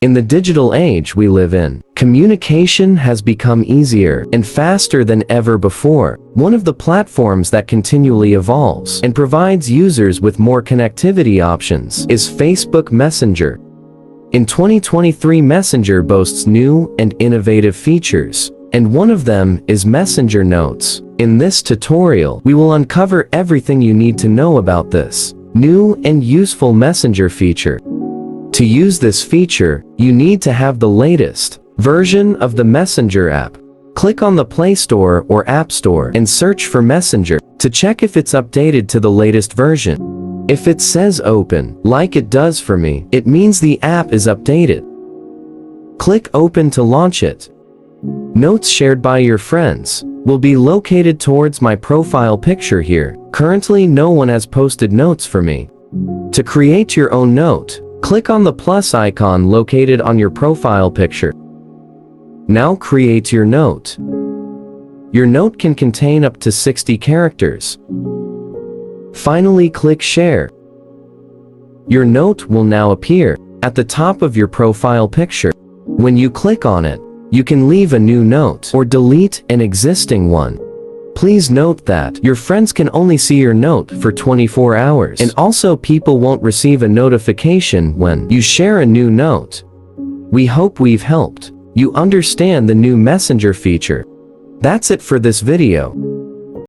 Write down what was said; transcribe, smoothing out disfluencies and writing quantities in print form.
In the digital age we live in, communication has become easier and faster than ever before. One of the platforms that continually evolves and provides users with more connectivity options is Facebook Messenger. In 2023, Messenger boasts new and innovative features, and one of them is Messenger Notes. In this tutorial, we will uncover everything you need to know about this new and useful Messenger feature. To use this feature, you need to have the latest version of the Messenger app. Click on the Play Store or App Store and search for Messenger to check if it's updated to the latest version. If it says open, like it does for me, it means the app is updated. Click Open to launch it. Notes shared by your friends will be located towards my profile picture here. Currently, no one has posted notes for me. To create your own note, click on the plus icon located on your profile picture. Now create your note. Your note can contain up to 60 characters. Finally, click Share. Your note will now appear at the top of your profile picture. When you click on it, you can leave a new note or delete an existing one. Please note that your friends can only see your note for 24 hours, and also people won't receive a notification when you share a new note. We hope we've helped you understand the new Messenger feature. That's it for this video.